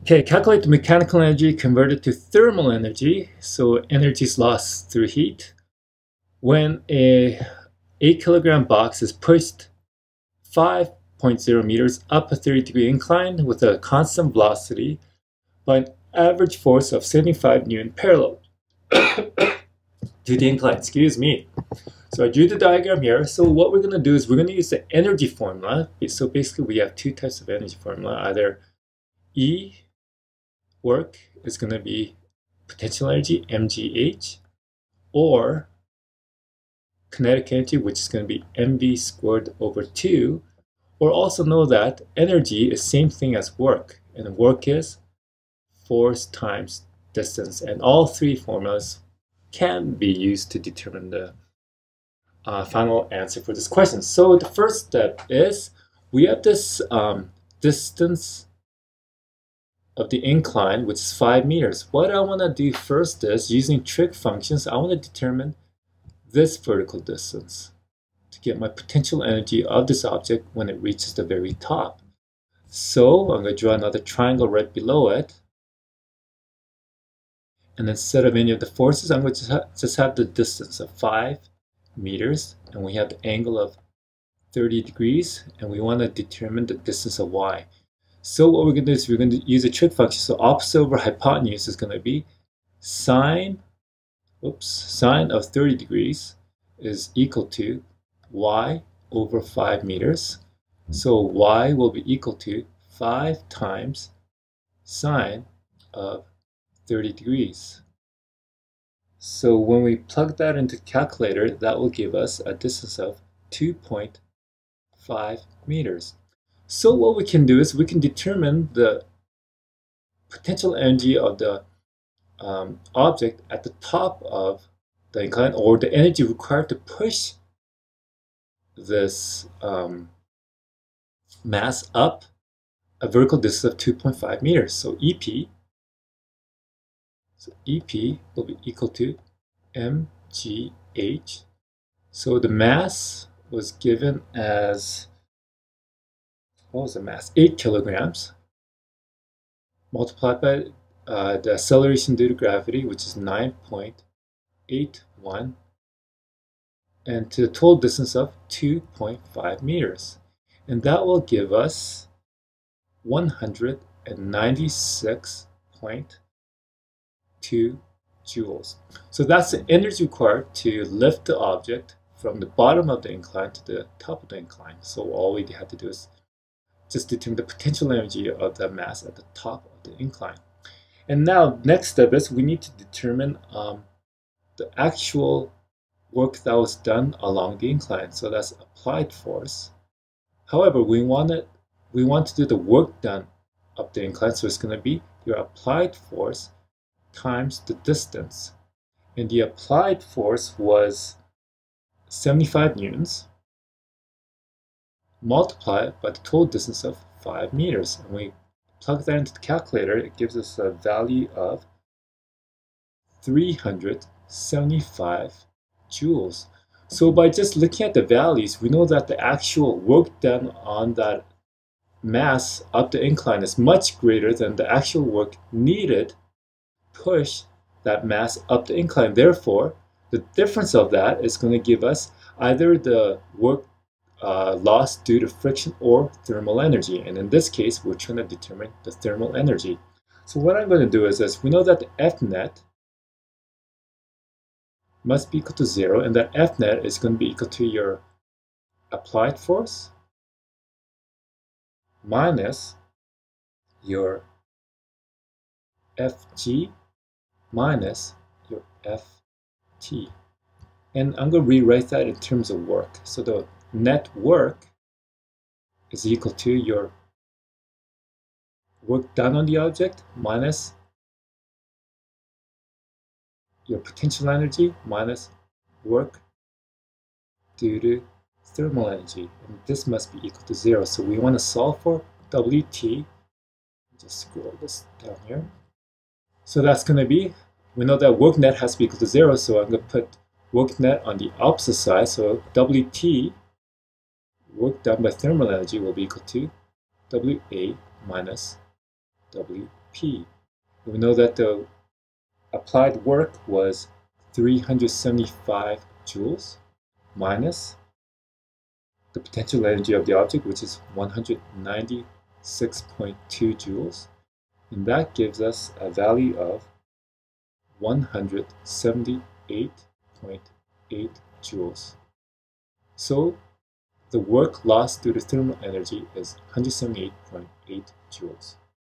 Okay, calculate the mechanical energy converted to thermal energy. So energy is lost through heat. When a 8 kilogram box is pushed 5.0 meters up a 30-degree incline with a constant velocity by an average force of 75 Newton parallel to the incline, excuse me. So I drew the diagram here. So what we're going to do is we're going to use the energy formula. So basically we have two types of energy formula. Either E work is going to be potential energy, mgh, or kinetic energy, which is going to be mv squared over 2, or also know that energy is same thing as work, and work is force times distance, and all three formulas can be used to determine the final answer for this question. So the first step is we have this distance of the incline, which is 5 meters. What I want to do first is, using trig functions, I want to determine this vertical distance to get my potential energy of this object when it reaches the very top. So I'm going to draw another triangle right below it. And instead of any of the forces, I'm going to just have the distance of 5 meters. And we have the angle of 30 degrees. And we want to determine the distance of y. So what we're going to do is we're going to use a trig function. So opposite over hypotenuse is going to be sine of 30 degrees is equal to y over 5 meters. So y will be equal to 5 times sine of 30 degrees. So when we plug that into the calculator, that will give us a distance of 2.5 meters. So what we can do is we can determine the potential energy of the object at the top of the incline, or the energy required to push this mass up a vertical distance of 2.5 meters. So EP will be equal to mgh. So the mass was given as, what was the mass? 8 kilograms multiplied by the acceleration due to gravity, which is 9.81, and to the total distance of 2.5 meters. And that will give us 196.2 joules. So that's the energy required to lift the object from the bottom of the incline to the top of the incline. So all we have to do is just determine the potential energy of the mass at the top of the incline. And now next step is we need to determine the actual work that was done along the incline. So that's applied force. However, we want to do the work done up the incline, so it's going to be your applied force times the distance. And the applied force was 75 newtons multiplied by the total distance of 5 meters. And we plug that into the calculator, it gives us a value of 375 joules. So by just looking at the values, we know that the actual work done on that mass up the incline is much greater than the actual work needed to push that mass up the incline. Therefore, the difference of that is going to give us either the work lost due to friction or thermal energy. And in this case, we're trying to determine the thermal energy. So what I'm going to do is this. We know that the F net must be equal to 0, and that F net is going to be equal to your applied force minus your Fg minus your Ft. And I'm going to rewrite that in terms of work. So the net work is equal to your work done on the object minus your potential energy minus work due to thermal energy. And this must be equal to 0. So we want to solve for Wt. Just scroll this down here. So that's going to be, we know that work net has to be equal to 0, so I'm going to put work net on the opposite side. So Wt, work done by thermal energy, will be equal to Wa minus Wf. P. We know that the applied work was 375 joules minus the potential energy of the object, which is 196.2 joules. And that gives us a value of 178.8 joules. So the work lost due to thermal energy is 178.8 joules.